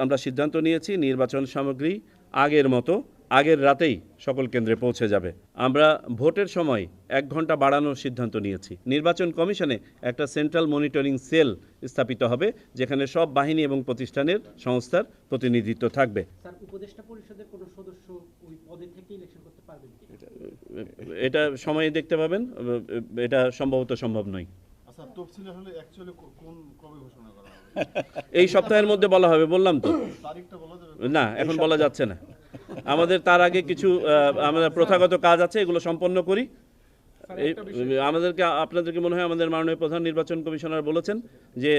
আমরা সিদ্ধান্ত নিয়েছি নির্বাচন সামগ্রী আগের মতো আগের রাতেই সকল কেন্দ্রে পৌঁছে যাবে। আমরা ভোটের সময় 1 ঘন্টা বাড়ানোর সিদ্ধান্ত নিয়েছি। নির্বাচন কমিশনে একটা সেন্ট্রাল মনিটরিং সেল স্থাপিত হবে, যেখানে সব বাহিনী এবং প্রতিষ্ঠানের সংস্থার প্রতিনিধিত্ব থাকবে। স্যার, উপদেষ্টা পরিষদের কোনো সদস্য ওই পদে থেকে ইলেকশন করতে পারবেন কি? এটা সময়ে দেখতে পাবেন, এটা সম্ভবত সম্ভব নয়। আচ্ছা, তফসিল আসলে অ্যাকচুয়ালি কবে ঘোষণা করা হবে? এই সপ্তাহের মধ্যে বলা হবে, বললাম তো। তারিখটা বলা যাবে? না, এখন বলা যাচ্ছে না। আমাদের তার আগে কিছু আমাদের প্রথাগত কাজ আছে, এগুলো সম্পন্ন করি। আপনাদেরকে মনে হয় আমাদের মাননীয় প্রধান নির্বাচন কমিশনার বলেছেন যে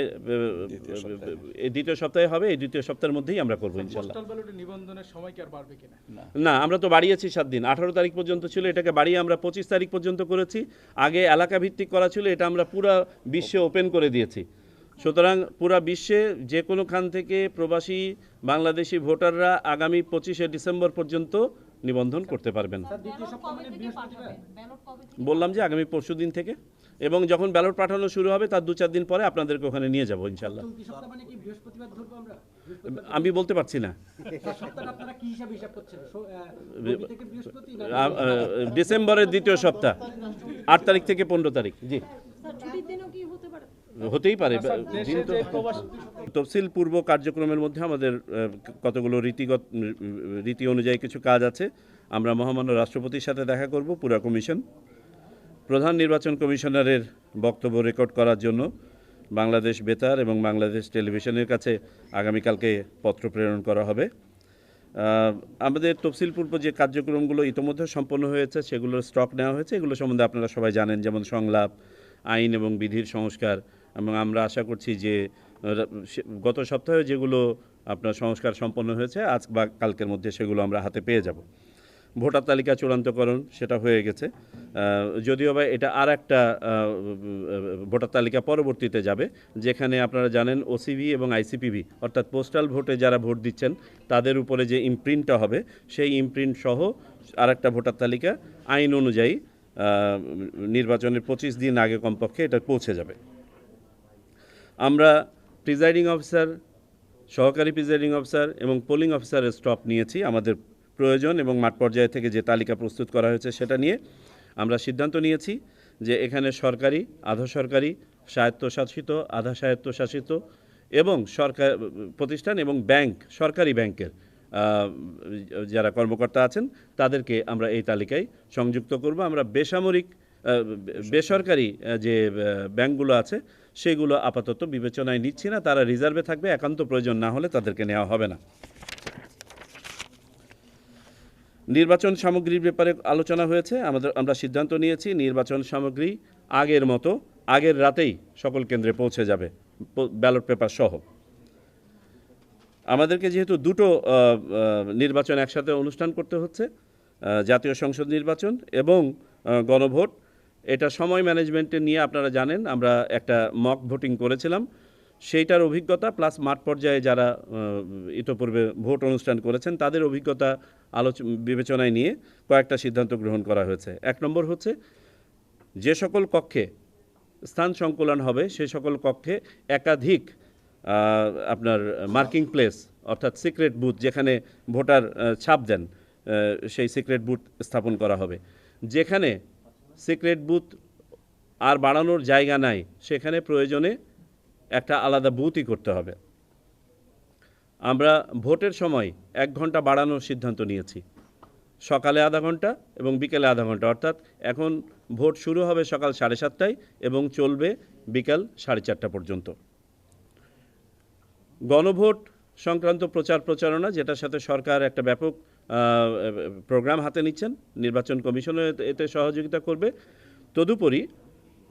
এই দ্বিতীয় সপ্তাহে হবে, এই দ্বিতীয় সপ্তাহের মধ্যেই আমরা করবো ইনশাল্লাহ। পোস্টাল ব্যালটে নিবন্ধনের সময় কি আর বাড়বে কিনা? না, আমরা তো বাড়িয়েছি 7 দিন, 18 তারিখ পর্যন্ত ছিল, এটাকে বাড়িয়ে আমরা 25 তারিখ পর্যন্ত করেছি। আগে এলাকা ভিত্তিক করা ছিল, এটা আমরা পুরো বিশ্বে ওপেন করে দিয়েছি। সুতরাং পুরা বিশ্বে যে কোনোখান থেকে প্রবাসী বাংলাদেশি ভোটাররা আগামী 25শে ডিসেম্বর পর্যন্ত নিবন্ধন করতে পারবেন। বললাম যে আগামী পরশুদিন থেকে, এবং যখন ব্যালট পাঠানো শুরু হবে তার 2-4 দিন পরে আপনাদেরকে ওখানে নিয়ে যাব ইনশাল্লাহ। আমি বলতে পারছি না। ডিসেম্বরের দ্বিতীয় সপ্তাহ, 8 তারিখ থেকে 15 তারিখ। জি, হতেই পারে। তফসিল পূর্ব কার্যক্রমের মধ্যে আমাদের কতগুলো রীতি অনুযায়ী কিছু কাজ আছে। আমরা মহামান্য রাষ্ট্রপতির সাথে দেখা করব, পুরা কমিশন। প্রধান নির্বাচন কমিশনারের বক্তব্য রেকর্ড করার জন্য বাংলাদেশ বেতার এবং বাংলাদেশ টেলিভিশনের কাছে আগামীকালকে পত্র প্রেরণ করা হবে। আমাদের তফসিল পূর্ব যে কার্যক্রমগুলো ইতোমধ্যে সম্পন্ন হয়েছে সেগুলোর স্টক নেওয়া হয়েছে, এগুলো সম্বন্ধে আপনারা সবাই জানেন, যেমন সংলাপ, আইন এবং বিধির সংস্কার। এবং আমরা আশা করছি যে গত সপ্তাহে যেগুলো আপনার সংস্কার সম্পন্ন হয়েছে আজ বা কালকের মধ্যে সেগুলো আমরা হাতে পেয়ে যাব। ভোটার তালিকা চূড়ান্তকরণ সেটা হয়ে গেছে, যদিও বা এটা আর একটা ভোটার তালিকা পরবর্তীতে যাবে, যেখানে আপনারা জানেন ওসিভি এবং আইসিপিভি অর্থাৎ পোস্টাল ভোটে যারা ভোট দিচ্ছেন তাদের উপরে যে ইমপ্রিন্টটা হবে সেই ইমপ্রিন্ট সহ আর একটা ভোটার তালিকা আইন অনুযায়ী নির্বাচনের 25 দিন আগে কমপক্ষে এটা পৌঁছে যাবে। আমরা প্রিজাইডিং অফিসার, সহকারী প্রিজাইডিং অফিসার এবং পোলিং অফিসারের স্টপ নিয়েছি। আমাদের প্রয়োজন এবং মাঠ পর্যায়ে থেকে যে তালিকা প্রস্তুত করা হয়েছে সেটা নিয়ে আমরা সিদ্ধান্ত নিয়েছি যে এখানে সরকারি, আধা সরকারি, স্বায়ত্তশাসিত, আধা স্বায়ত্তশাসিত এবং সরকার প্রতিষ্ঠান এবং ব্যাংক, সরকারি ব্যাংকের যারা কর্মকর্তা আছেন তাদেরকে আমরা এই তালিকায় সংযুক্ত করব। আমরা বেসরকারি যে ব্যাংকগুলো আছে সেগুলো আপাতত বিবেচনায় নিচ্ছি না, তারা রিজার্ভে থাকবে, একান্ত প্রয়োজন না হলে তাদেরকে নেওয়া হবে না। নির্বাচন সামগ্রীর ব্যাপারে আলোচনা হয়েছে। আমরা সিদ্ধান্ত নিয়েছি নির্বাচন সামগ্রী আগের মতো আগের রাতেই সকল কেন্দ্রে পৌঁছে যাবে, ব্যালট পেপার সহ। আমাদেরকে যেহেতু দুটো নির্বাচন একসাথে অনুষ্ঠান করতে হচ্ছে, জাতীয় সংসদ নির্বাচন এবং গণভোট, এটা সময় ম্যানেজমেন্টে নিয়ে আপনারা জানেন আমরা একটা মক ভোটিং করেছিলাম, সেইটার অভিজ্ঞতা প্লাস মাঠ পর্যায়ে যারা ইতোপূর্বে ভোট অনুষ্ঠান করেছেন তাদের অভিজ্ঞতা বিবেচনায় নিয়ে কয়েকটা সিদ্ধান্ত গ্রহণ করা হয়েছে। 1 নম্বর হচ্ছে যে সকল কক্ষে স্থান সংকুলন হবে সে সকল কক্ষে একাধিক আপনার মার্কিং প্লেস অর্থাৎ সিক্রেট বুথ, যেখানে ভোটার ছাপ দেন সেই সিক্রেট বুথ স্থাপন করা হবে। যেখানে সিক্রেট বুথ আর বাড়ানোর জায়গা নাই সেখানে প্রয়োজনে একটা আলাদা বুথই করতে হবে। আমরা ভোটের সময় 1 ঘন্টা বাড়ানোর সিদ্ধান্ত নিয়েছি, সকালে আধা ঘন্টা এবং বিকেলে আধা ঘন্টা, অর্থাৎ এখন ভোট শুরু হবে সকাল 7:30টায় এবং চলবে বিকাল 4:30 পর্যন্ত। গণভোট সংক্রান্ত প্রচারণা, যেটার সাথে সরকার একটা ব্যাপক প্রোগ্রাম হাতে নিচ্ছেন, নির্বাচন কমিশনও এতে সহযোগিতা করবে। তদুপরি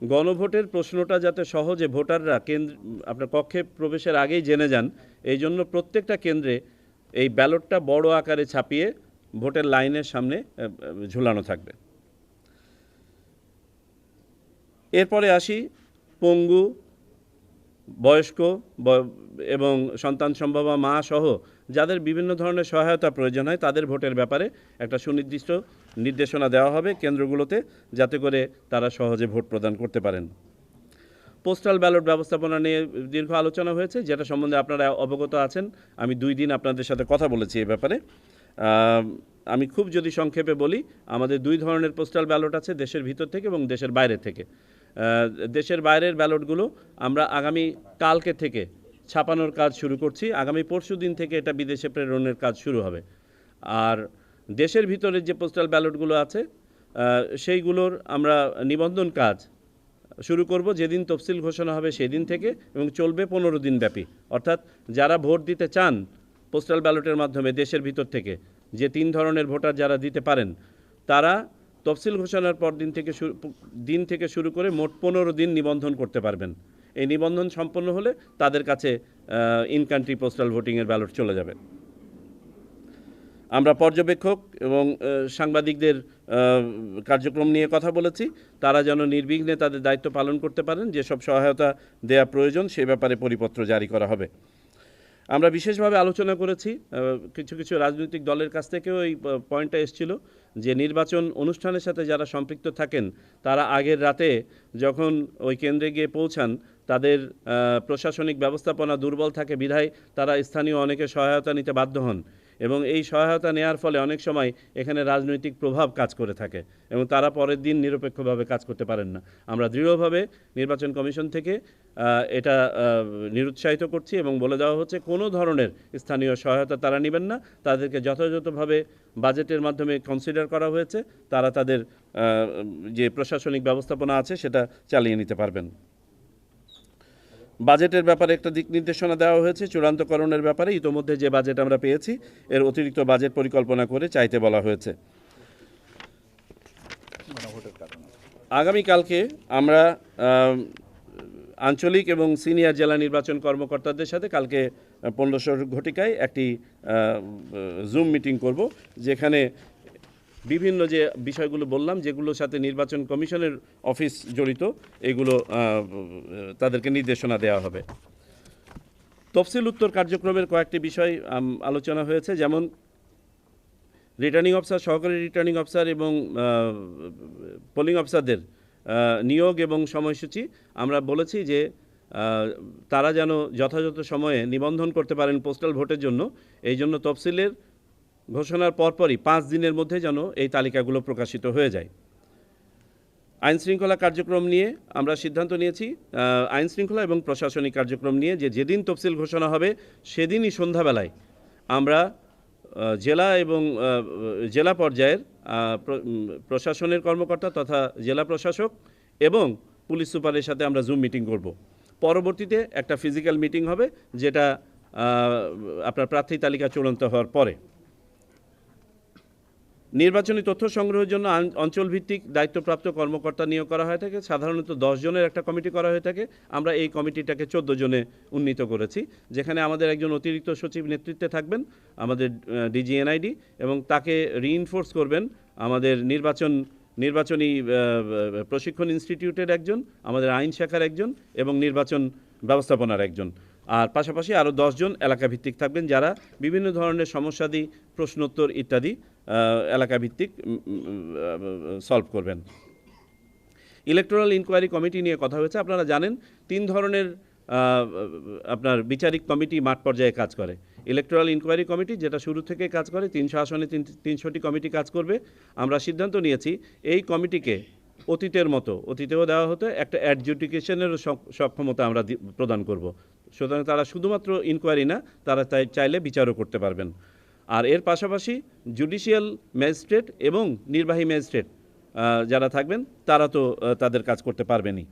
গণভোটের প্রশ্নটা যাতে সহজে ভোটাররা আপনার কক্ষে প্রবেশের আগেই জেনে যান, এই জন্য প্রত্যেকটা কেন্দ্রে এই ব্যালটটা বড় আকারে ছাপিয়ে ভোটের লাইনের সামনে ঝুলানো থাকবে। এরপরে আসি পঙ্গু, বয়স্ক এবং সন্তান সম্ভবা মা সহ যাদের বিভিন্ন ধরনের সহায়তা প্রয়োজন হয় তাদের ভোটের ব্যাপারে একটা সুনির্দিষ্ট নির্দেশনা দেওয়া হবে কেন্দ্রগুলোতে, যাতে করে তারা সহজে ভোট প্রদান করতে পারেন। পোস্টাল ব্যালট ব্যবস্থাপনা নিয়ে দীর্ঘ আলোচনা হয়েছে, যেটা সম্বন্ধে আপনারা অবগত আছেন। আমি 2 দিন আপনাদের সাথে কথা বলেছি এই ব্যাপারে। আমি খুব যদি সংক্ষেপে বলি, আমাদের 2 ধরনের পোস্টাল ব্যালট আছে, দেশের ভিতর থেকে এবং দেশের বাইরে থেকে। দেশের বাইরের ব্যালটগুলো আমরা আগামী কালকে থেকে ছাপানোর কাজ শুরু করছি। আগামী পরশুদিন থেকে এটা বিদেশে প্রেরণের কাজ শুরু হবে। আর দেশের ভিতরের যে পোস্টাল ব্যালটগুলো আছে সেইগুলোর আমরা নিবন্ধন কাজ শুরু করব যেদিন তফসিল ঘোষণা হবে সেদিন থেকে, এবং চলবে 15 দিন ব্যাপী। অর্থাৎ যারা ভোট দিতে চান পোস্টাল ব্যালটের মাধ্যমে দেশের ভিতর থেকে, যে 3 ধরনের ভোটার যারা দিতে পারেন, তারা তফসিল ঘোষণার পর দিন থেকে শুরু করে মোট 15 দিন নিবন্ধন করতে পারবেন। এই নিবন্ধন সম্পন্ন হলে তাদের কাছে ইন কান্ট্রি পোস্টাল ভোটিংয়ের ব্যালট চলে যাবে। আমরা পর্যবেক্ষক এবং সাংবাদিকদের কার্যক্রম নিয়ে কথা বলেছি। তারা যেন নির্বিঘ্নে তাদের দায়িত্ব পালন করতে পারেন, যেসব সহায়তা দেওয়া প্রয়োজন সে ব্যাপারে পরিপত্র জারি করা হবে। আমরা বিশেষভাবে আলোচনা করেছি, কিছু রাজনৈতিক দলের কাছ থেকেও এই পয়েন্টটা এসেছিল, যে নির্বাচন অনুষ্ঠানের সাথে যারা সম্পৃক্ত থাকেন তারা আগের রাতে যখন ওই কেন্দ্রে গিয়ে পৌঁছান, তাদের প্রশাসনিক ব্যবস্থাপনা দুর্বল থাকে বিধায় তারা স্থানীয় অনেকে সহায়তা নিতে বাধ্য হন, এবং এই সহায়তা নেওয়ার ফলে অনেক সময় এখানে রাজনৈতিক প্রভাব কাজ করে থাকে এবং তারা পরের দিন নিরপেক্ষভাবে কাজ করতে পারেন না। আমরা দৃঢ়ভাবে নির্বাচন কমিশন থেকে এটা নিরুৎসাহিত করছি এবং বলে দেওয়া হচ্ছে কোনো ধরনের স্থানীয় সহায়তা তারা নেবেন না। তাদেরকে যথাযথভাবে বাজেটের মাধ্যমে কনসিডার করা হয়েছে, তারা তাদের যে প্রশাসনিক ব্যবস্থাপনা আছে সেটা চালিয়ে নিতে পারবেন। বাজেটের ব্যাপারে একটা দিক নির্দেশনা দেওয়া হয়েছে চূড়ান্তকরণের ব্যাপারে। ইতোমধ্যে যে বাজেট আমরা পেয়েছি এর অতিরিক্ত বাজেট পরিকল্পনা করে চাইতে বলা হয়েছে। আগামীকালকে আমরা আঞ্চলিক এবং সিনিয়র জেলা নির্বাচন কর্মকর্তাদের সাথে কালকে 1500 ঘটিকায় একটি জুম মিটিং করব, যেখানে বিভিন্ন যে বিষয়গুলো বললাম, যেগুলোর সাথে নির্বাচন কমিশনের অফিস জড়িত, এগুলো তাদেরকে নির্দেশনা দেওয়া হবে। তফসিল উত্তর কার্যক্রমের কয়েকটি বিষয় আলোচনা হয়েছে, যেমন রিটার্নিং অফিসার, সহকারী রিটার্নিং অফিসার এবং পোলিং অফিসারদের নিয়োগ এবং সময়সূচি। আমরা বলেছি যে তারা যেন যথাযথ সময়ে নিবন্ধন করতে পারেন পোস্টাল ভোটের জন্য। এই জন্য তফসিলের ঘোষণার পরপরই 5 দিনের মধ্যে যেন এই তালিকাগুলো প্রকাশিত হয়ে যায়। আইন শৃঙ্খলা কার্যক্রম নিয়ে আমরা সিদ্ধান্ত নিয়েছি, আইন শৃঙ্খলা এবং প্রশাসনিক কার্যক্রম নিয়ে, যেদিন তফসিল ঘোষণা হবে সেদিনই সন্ধ্যাবেলায় আমরা জেলা এবং জেলা পর্যায়ের প্রশাসনের কর্মকর্তা তথা জেলা প্রশাসক এবং পুলিশ সুপারের সাথে আমরা জুম মিটিং করব। পরবর্তীতে একটা ফিজিক্যাল মিটিং হবে, যেটা আপনার প্রার্থী তালিকা চূড়ান্ত হওয়ার পরে। নির্বাচনী তথ্য সংগ্রহের জন্য অঞ্চলভিত্তিক দায়িত্বপ্রাপ্ত কর্মকর্তা নিয়োগ করা হয়ে থাকে। সাধারণত 10 জনের একটা কমিটি করা হয়ে থাকে। আমরা এই কমিটিটাকে 14 জনে উন্নীত করেছি, যেখানে আমাদের একজন অতিরিক্ত সচিব নেতৃত্বে থাকবেন, আমাদের ডিজি এনআইডি, এবং তাকে রিইনফোর্স করবেন আমাদের নির্বাচনী প্রশিক্ষণ ইনস্টিটিউটের একজন, আমাদের আইন শাখার একজন এবং নির্বাচন ব্যবস্থাপনার একজন। আর পাশাপাশি আরও 10 জন এলাকাভিত্তিক থাকবেন, যারা বিভিন্ন ধরনের সমস্যাদি, প্রশ্নোত্তর ইত্যাদি এলাকাভিত্তিক সলভ করবেন। ইলেকটোরাল ইনকোয়ারি কমিটি নিয়ে কথা হয়েছে। আপনারা জানেন 3 ধরনের আপনার বিচারিক কমিটি মাঠ পর্যায়ে কাজ করে। ইলেকটোরাল ইনকোয়ারি কমিটি, যেটা শুরু থেকে কাজ করে, 300 আসনে 300টি কমিটি কাজ করবে। আমরা সিদ্ধান্ত নিয়েছি এই কমিটিকে অতীতেও দেওয়া হতো, একটা অ্যাডজুডিকেশনেরও সক্ষমতা আমরা প্রদান করব। সুতরাং তারা শুধুমাত্র ইনকোয়ারি না, তারা চাইলে বিচারও করতে পারবেন। আর এর পাশাপাশি জুডিশিয়াল ম্যাজিস্ট্রেট এবং নির্বাহী ম্যাজিস্ট্রেট যারা থাকবেন তারা তো তাদের কাজ করতে পারবেনই।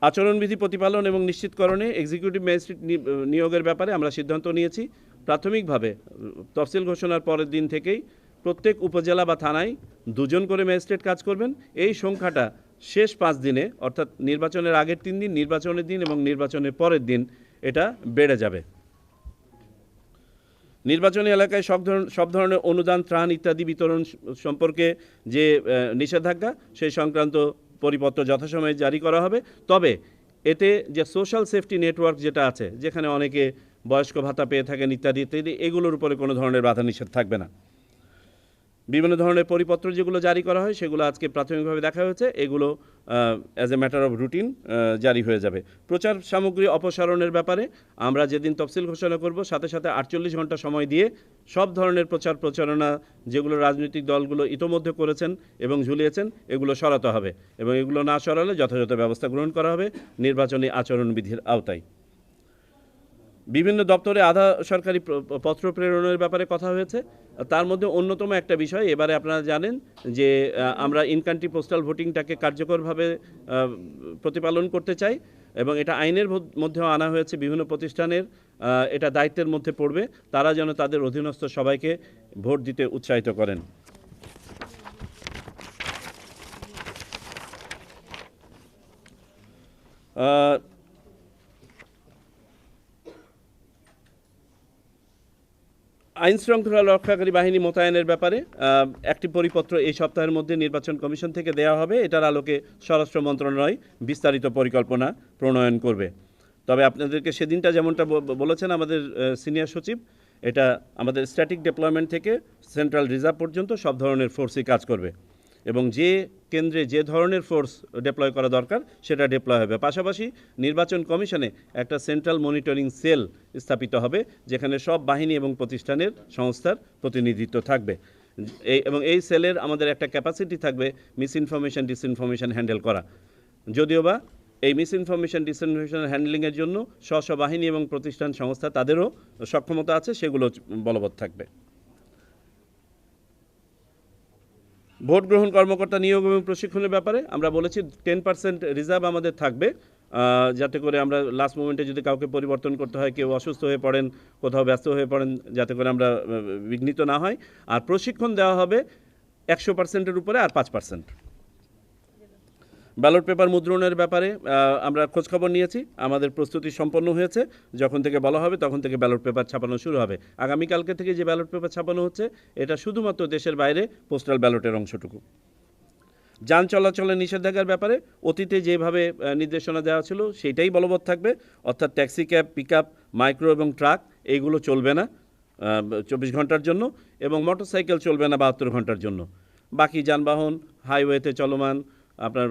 আচরণবিধি প্রতিপালন এবং নিশ্চিতকরণে এক্সিকিউটিভ ম্যাজিস্ট্রেট নিয়োগের ব্যাপারে আমরা সিদ্ধান্ত নিয়েছি। প্রাথমিকভাবে তফসিল ঘোষণার পরের দিন থেকেই প্রত্যেক উপজেলা বা থানায় 2 জন করে ম্যাজিস্ট্রেট কাজ করবেন। এই সংখ্যাটা শেষ 5 দিনে, অর্থাৎ নির্বাচনের আগের 3 দিন, নির্বাচনের দিন এবং নির্বাচনের পরের দিন এটা বেড়ে যাবে। নির্বাচনী এলাকায় সব ধরনের অনুদান, ত্রাণ ইত্যাদি বিতরণ সম্পর্কে যে নিষেধাজ্ঞা, সেই সংক্রান্ত পরিপত্র যথাসময়ে জারি করা হবে। তবে এতে যে সোশ্যাল সেফটি নেটওয়ার্ক যেটা আছে, যেখানে অনেকে বয়স্ক ভাতা পেয়ে থাকেন ইত্যাদি ইত্যাদি, এগুলোর উপরে কোনো ধরনের বাধা নিষেধ থাকবে না। বিভিন্ন ধরনের পরিপত্র যেগুলো জারি করা হয় সেগুলো আজকে প্রাথমিকভাবে দেখা হয়েছে, এগুলো as a matter of routine জারি হয়ে যাবে। প্রচার সামগ্রী অপসারণের ব্যাপারে আমরা যেদিন তফসিল ঘোষণা করব সাথে সাথে 48 ঘন্টা সময় দিয়ে সব ধরনের প্রচার প্রচারণা যেগুলো রাজনৈতিক দলগুলো ইতোমধ্যে করেছেন এবং ঝুলিয়েছেন এগুলো সরাতে হবে, এবং এগুলো না সরালে যথাযথ ব্যবস্থা গ্রহণ করা হবে নির্বাচনী আচরণবিধির আওতায়। বিভিন্ন দপ্তরে আধা সরকারি পত্র প্রেরণের ব্যাপারে কথা হয়েছে। তার মধ্যে অন্যতম একটা বিষয়, এবারে আপনারা জানেন যে আমরা ইন কান্ট্রি পোস্টাল ভোটিংটাকে কার্যকরভাবে প্রতিপালন করতে চাই, এবং এটা আইনের মধ্যেও আনা হয়েছে। বিভিন্ন প্রতিষ্ঠানের এটা দায়িত্বের মধ্যে পড়বে, তারা যেন তাদের অধীনস্থ সবাইকে ভোট দিতে উৎসাহিত করেন। আইন শৃঙ্খলা রক্ষাকারী বাহিনী মোতায়েনের ব্যাপারে একটি পরিপত্র এই সপ্তাহের মধ্যে নির্বাচন কমিশন থেকে দেওয়া হবে। এটার আলোকে স্বরাষ্ট্র মন্ত্রণালয় বিস্তারিত পরিকল্পনা প্রণয়ন করবে। তবে আপনাদেরকে সেদিনটা যেমনটা বলেছেন আমাদের সিনিয়র সচিব, এটা আমাদের স্ট্যাটিক ডেপ্লয়মেন্ট থেকে সেন্ট্রাল রিজার্ভ পর্যন্ত সব ধরনের ফোর্সই কাজ করবে, এবং যে কেন্দ্রে যে ধরনের ফোর্স ডিপ্লয় করা দরকার সেটা ডিপ্লয় হবে। পাশাপাশি নির্বাচন কমিশনে একটা সেন্ট্রাল মনিটরিং সেল স্থাপিত হবে, যেখানে সব বাহিনী এবং প্রতিষ্ঠানের সংস্থার প্রতিনিধিত্ব থাকবে, এবং এই সেলের আমাদের একটা ক্যাপাসিটি থাকবে মিস ইনফরমেশন ডিসইনফরমেশন হ্যান্ডেল করা। যদিও বা এই মিস ইনফরমেশন ডিসইনফরমেশন হ্যান্ডলিংয়ের জন্য স্ব বাহিনী এবং প্রতিষ্ঠান সংস্থা তাদেরও সক্ষমতা আছে, সেগুলো বলবৎ থাকবে। ভোট গ্রহণ কর্মকর্তা নিয়োগ এবং প্রশিক্ষণের ব্যাপারে আমরা বলেছি 10% রিজার্ভ আমাদের থাকবে, যাতে করে আমরা লাস্ট মোমেন্টে যদি কাউকে পরিবর্তন করতে হয়, কেউ অসুস্থ হয়ে পড়েন, কোথাও ব্যস্ত হয়ে পড়েন, যাতে করে আমরা বিঘ্নিত না হয়। আর প্রশিক্ষণ দেওয়া হবে 100%-এর উপরে আর 5%। ব্যালট পেপার মুদ্রণের ব্যাপারে আমরা খোঁজখবর নিয়েছি, আমাদের প্রস্তুতি সম্পন্ন হয়েছে। যখন থেকে বলা হবে তখন থেকে ব্যালট পেপার ছাপানো শুরু হবে। আগামীকালকে থেকে যে ব্যালট পেপার ছাপানো হচ্ছে এটা শুধুমাত্র দেশের বাইরে পোস্টাল ব্যালটের অংশটুকু। যান চলাচলের নিষেধাজ্ঞার ব্যাপারে অতীতে যেভাবে নির্দেশনা দেওয়া ছিল সেটাই বলবৎ থাকবে, অর্থাৎ ট্যাক্সি ক্যাব, পিকআপ, মাইক্রো এবং ট্রাক এইগুলো চলবে না 24 ঘন্টার জন্য, এবং মোটরসাইকেল চলবে না 72 ঘন্টার জন্য। বাকি যানবাহন হাইওয়েতে চলমান, আপনার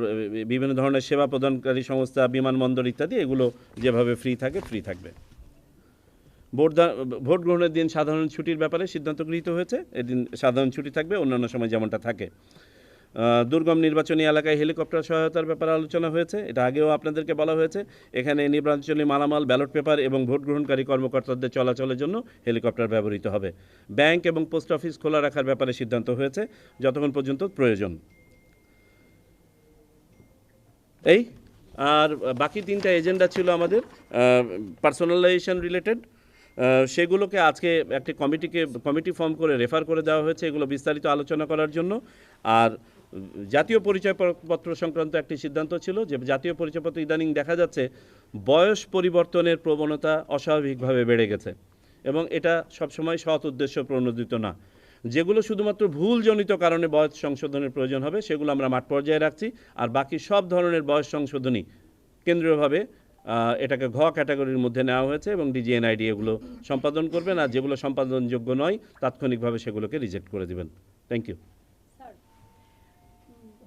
বিভিন্ন ধরনের সেবা প্রদানকারী সংস্থা, বিমানবন্দর ইত্যাদি এগুলো যেভাবে ফ্রি থাকবে। ভোট গ্রহণের দিন সাধারণ ছুটির ব্যাপারে সিদ্ধান্ত গৃহীত হয়েছে, এদিন সাধারণ ছুটি থাকবে অন্যান্য সময় যেমনটা থাকে। দুর্গম নির্বাচনী এলাকায় হেলিকপ্টার সহায়তার ব্যাপারে আলোচনা হয়েছে, এটা আগেও আপনাদেরকে বলা হয়েছে। এখানে নির্বাচনী মালামাল, ব্যালট পেপার এবং ভোট গ্রহণকারী কর্মকর্তাদের চলাচলের জন্য হেলিকপ্টার ব্যবহৃত হবে। ব্যাংক এবং পোস্ট অফিস খোলা রাখার ব্যাপারে সিদ্ধান্ত হয়েছে যতক্ষণ পর্যন্ত প্রয়োজন। এই আর বাকি 3টা এজেন্ডা ছিল আমাদের পার্সোনালাইজেশন রিলেটেড, সেগুলোকে আজকে একটি কমিটি ফর্ম করে রেফার করে দেওয়া হয়েছে এগুলো বিস্তারিত আলোচনা করার জন্য। আর জাতীয় পরিচয়পত্র সংক্রান্ত একটি সিদ্ধান্ত ছিল যে জাতীয় পরিচয়পত্র ইদানিং দেখা যাচ্ছে বয়স পরিবর্তনের প্রবণতা অস্বাভাবিকভাবে বেড়ে গেছে, এবং এটা সবসময় সৎ উদ্দেশ্য প্রণোদিত না। যেগুলো শুধুমাত্র ভুলজনিত কারণে বয়স সংশোধনের প্রয়োজন হবে সেগুলো আমরা মাঠ পর্যায়ে রাখছি, আর বাকি সব ধরনের বয়স সংশোধনী কেন্দ্রীয়ভাবে এটাকে ঘ ক্যাটাগরির মধ্যে নেওয়া হয়েছে, এবং ডিজিএনআইডি এগুলো সম্পাদন করবেন, আর যেগুলো সম্পাদনযোগ্য নয় তাৎক্ষণিকভাবে সেগুলোকে রিজেক্ট করে দিবেন। Thank you. স্যার,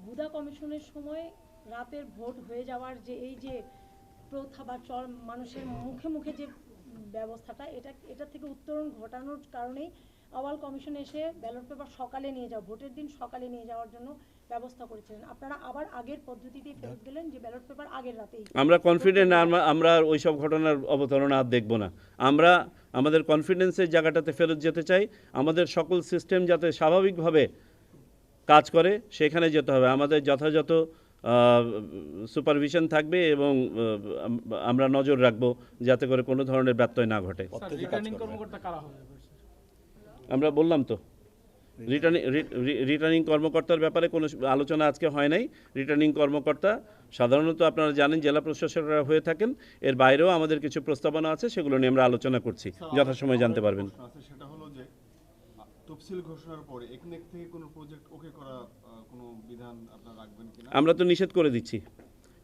হুদা কমিশনের সময় রাতের ভোট হয়ে যাওয়ার যে এই যে প্রথা বা চল মানুষের মুখে মুখে যে ব্যবস্থাটা, এটা থেকে উত্তরণ ঘটানোর কারণেই আওয়াল কমিশন এসে ব্যালট পেপার সকালে নিয়ে যাওয়া, ভোটের দিন সকালে নিয়ে যাওয়ার জন্য ব্যবস্থা করেছিলেন। আপনারা আবার আগের পদ্ধতিতেই ফেরত গেলেন যে ব্যালট পেপার আগের রাতেই। আমরা কনফিডেন্ট, আমরা ওই সব ঘটনার অবতারণা আর দেখব না। আমরা আমাদের কনফিডেন্সের জায়গাটাতে ফেরত যেতে চাই। আমাদের সকল সিস্টেম যাতে স্বাভাবিকভাবে কাজ করে সেখানে যেতে হবে। আমাদের যথাযথ সুপারভিশন থাকবে, এবং আমরা নজর রাখবো যাতে করে কোনো ধরনের ব্যত্যয় না ঘটে। স্যার, রিটার্নিং কর্মকর্তা কারা হবে? আমরা বললাম তো রিটার্নিং কর্মকর্তার ব্যাপারে কোনো আলোচনা আজকে হয় নাই। রিটার্নিং কর্মকর্তা সাধারণত আপনারা জানেন জেলা প্রশাসকরা হয়ে থাকেন, এর বাইরেও আমাদের কিছু প্রস্তাবনা আছে, সেগুলো নিয়ে আমরা আলোচনা করছি, যথাসময়ে জানতে পারবেন। সেটা হলো যে তফসিল ঘোষণার পরে একনেক থেকে কোনো প্রজেক্ট ওকে করা কোনো বিধান আপনারা রাখবেন কিনা? আমরা তো নিষেধ করে দিচ্ছি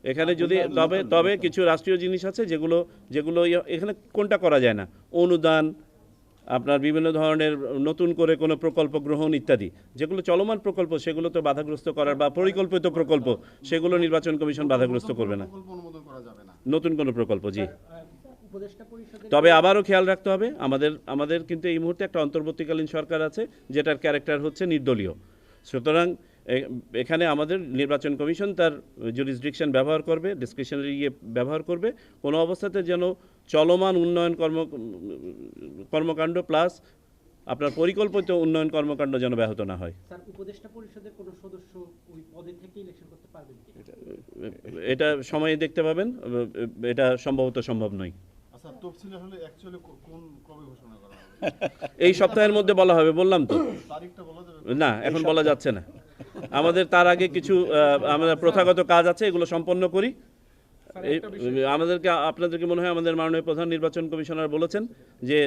এখানে, যদি তবে কিছু রাষ্ট্রীয় জিনিস আছে যেগুলো এখানে কোনটা করা যায় না, অনুদান, আপনার বিভিন্ন ধরনের নতুন করে কোনো প্রকল্প গ্রহণ ইত্যাদি যেগুলো চলমান প্রকল্প সেগুলো তো বাধাগ্রস্ত করার বা পরিকল্পিত প্রকল্প সেগুলো নির্বাচন কমিশন বাধাগ্রস্ত করবে না। প্রকল্প অনুমোদন করা যাবে না। নতুন কোনো প্রকল্প জি। উপদেষ্টা পরিষদের তবে আবারও খেয়াল রাখতে হবে আমাদের কিন্তু এই মুহূর্তে একটা অন্তর্বর্তীকালীন সরকার আছে যেটার ক্যারেক্টার হচ্ছে নির্দলীয়। সুতরাং এখানে আমাদের নির্বাচন কমিশন তার জুরিসডিকশন ব্যবহার করবে, ডিসক্রিশনারি ব্যবহার করবে, কোনো অবস্থাতে যেন চলমান উন্নয়ন কর্মকাণ্ড প্লাস আপনার পরিকল্পিত উন্নয়ন কর্মকাণ্ড যেন ব্যাহত না হয়। স্যার উপদেষ্টা পরিষদের কোনো সদস্য ওই পদে থেকে ইলেকশন করতে পারবেন কি? এটা সময়ে দেখতে পাবেন, এটা সম্ভবত সম্ভব নয়। আচ্ছা, তফসিল আসলে অ্যাকচুয়ালি কবে ঘোষণা করা হবে? এই সপ্তাহের মধ্যে বলা হবে, বললাম তো। তারিখটা বলা যাবে? না, এখন বলা যাচ্ছে না। আমাদের তার আগে কিছু আমাদের প্রথাগত কাজ আছে, এগুলো সম্পন্ন করি। আপনাদেরকে মনে হয় আমাদের মাননীয় প্রধান নির্বাচন কমিশনার বলেছেন যে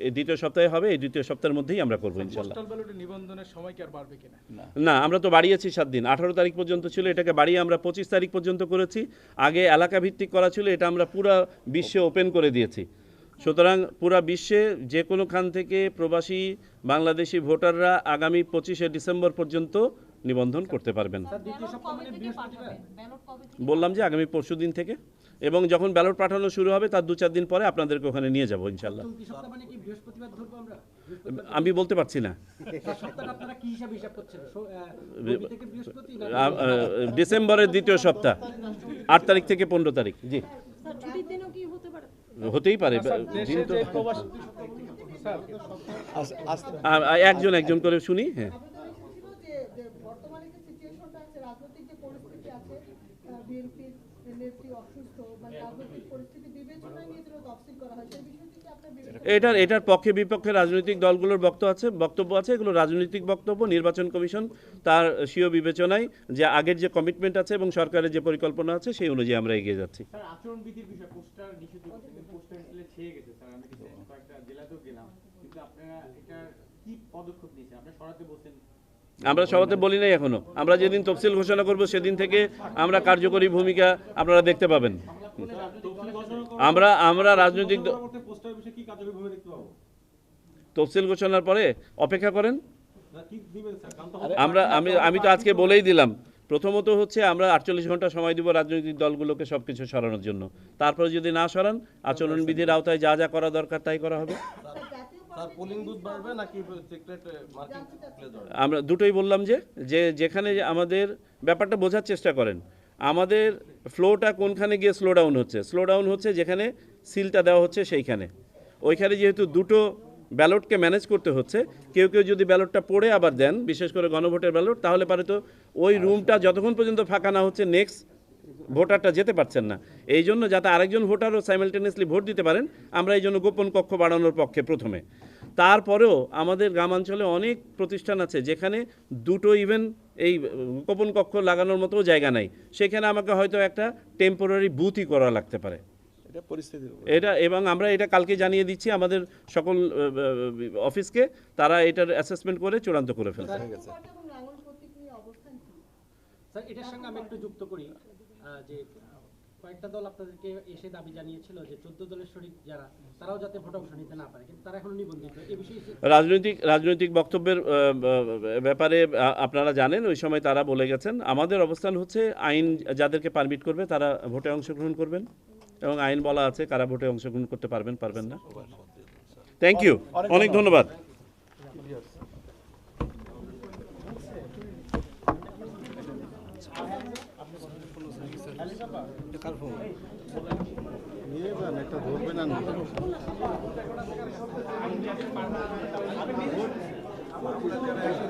এই দ্বিতীয় সপ্তাহে হবে, এই দ্বিতীয় সপ্তাহের মধ্যেই আমরা করবো ইনশাল্লাহ। পোস্টাল ব্যালটে নিবন্ধনের সময় কি আর বাড়বে কিনা? না, আমরা তো বাড়িয়েছি 7 দিন, 18 তারিখ পর্যন্ত ছিল, এটাকে বাড়িয়ে আমরা 25 তারিখ পর্যন্ত করেছি। আগে এলাকা ভিত্তিক করা ছিল, এটা আমরা পুরো বিশ্বে ওপেন করে দিয়েছি। সুতরাং পুরা বিশ্বে যে কোনোখান থেকে প্রবাসী বাংলাদেশি ভোটাররা আগামী 25শে ডিসেম্বর পর্যন্ত নিবন্ধন করতে পারবেন। বললাম যে আগামী পরশুদিন থেকে, এবং যখন ব্যালট পাঠানো শুরু হবে তার 2-4 দিন পরে আপনাদেরকে ওখানে নিয়ে যাব ইনশাল্লাহ। চলতি সপ্তাহ মানে কি বৃহস্পতিবার ধরবো আমরা? আমি বলতে পারছি না। সপ্তাহটা আপনারা কি হিসাব করছেন? রবি থেকে বৃহস্পতি না ডিসেম্বরের দ্বিতীয় সপ্তাহ, 8 তারিখ থেকে 15 তারিখ। জি, স্যার ছুটির দিনও কি হতে পারে? হতেই পারে। দেশে যে প্রবাসী একজন করে শুনি। হ্যাঁ, বর্তমানে যে সিচুয়েশনটা আছে, রাজনৈতিক যে পরিস্থিতি আছে, বিএনপির নেত্রী অসুস্থ, মানে রাজনৈতিক পরিস্থিতি বিবেচনায় নিয়ে যেন তফসিল করা হয়, সেই বিষয়টি কি আপনার বিবেচনায়? এটার পক্ষে বিপক্ষে রাজনৈতিক দলগুলোর বক্তব্য আছে, এগুলো রাজনৈতিক বক্তব্য। নির্বাচন কমিশন তার স্বীয় বিবেচনায় যে আগের যে কমিটমেন্ট আছে এবং সরকারের যে পরিকল্পনা আছে সেই অনুযায়ী আমরা এগিয়ে যাচ্ছি। স্যার, আচরণবিধির বিষয় পোস্টার নিষিদ্ধ করতে, পোস্টার আসলে ছেয়ে গেছে স্যার, আমি কয়েকটা জেলাতেও গেলাম, কিন্তু আপনারা এটা কি পদক্ষেপ নিয়েছেন? আপনারা সরাতে বলছেন। আমরা সভাতে বলি নাই এখনো, আমরা যেদিন তফসিল ঘোষণা করব সেদিন থেকে আমরা কার্যকরী ভূমিকা আপনারা দেখতে পাবেন। আমরা রাজনৈতিক তফসিল ঘোষণার পরে অপেক্ষা করেন। আমি তো আজকে বলেই দিলাম, প্রথমত হচ্ছে আমরা 48 ঘন্টা সময় দিব রাজনৈতিক দলগুলোকে সবকিছু সরানোর জন্য। তারপরে যদি না সরান, আচরণবিধির আওতায় যা যা করা দরকার তাই করা হবে। আমরা দুটোই বললাম যে যেখানে আমাদের ব্যাপারটা বোঝার চেষ্টা করেন, আমাদের ফ্লোটা কোনখানে গিয়ে স্লো ডাউন হচ্ছে যেখানে সিলটা দেওয়া হচ্ছে সেইখানে। ওইখানে যেহেতু দুটো ব্যালটকে ম্যানেজ করতে হচ্ছে, কেউ যদি ব্যালটটা পড়ে আবার দেন, বিশেষ করে গণভোটের ব্যালট, তাহলে পারে তো ওই রুমটা যতক্ষণ পর্যন্ত ফাঁকা না হচ্ছে নেক্সট ভোটারটা যেতে পারছেন না। এই জন্য যাতে আরেকজন ভোটারও সাইমালটেনিয়াসলি ভোট দিতে পারেন, আমরা এই জন্য গোপন কক্ষ বাড়ানোর পক্ষে প্রথমে। তারপরেও আমাদের গ্রামাঞ্চলে অনেক প্রতিষ্ঠান আছে যেখানে দুটো ইভেন এই গোপন কক্ষ লাগানোর মতো জায়গা নাই, সেখানে আমাকে হয়তো একটা টেম্পোরারি বুথই করা লাগতে পারে। এটা এবং আমরা এটা কালকে জানিয়ে দিচ্ছি আমাদের সকল অফিসকে, তারা এটার অ্যাসেসমেন্ট করে চূড়ান্ত করে ফেলছে। স্যার, এটার সঙ্গে আমি একটু যুক্ত করি যে কয়েকটা দল আপনাদেরকে এসে দাবি জানিয়েছিল যে 14 দলের শরীক যারা, তারাও যাতে ভোট অংশ নিতে না পারে, কিন্তু তারা এখনো নিবন্ধিত। এই বিষয়ে রাজনৈতিক বক্তব্যের ব্যাপারে আপনারা জানেন, ওই সময় তারা বলে গেছেন। আমাদের অবস্থান হচ্ছে আইন যাদেরকে পারমিট করবে তারা ভোটে অংশগ্রহণ করবেন, এবং আইন বলা আছে কারা ভোটে অংশগ্রহণ করতে পারবেন না। থ্যাংক ইউ, অনেক ধন্যবাদ। নিয়ে যান, একটা ধরবেন না।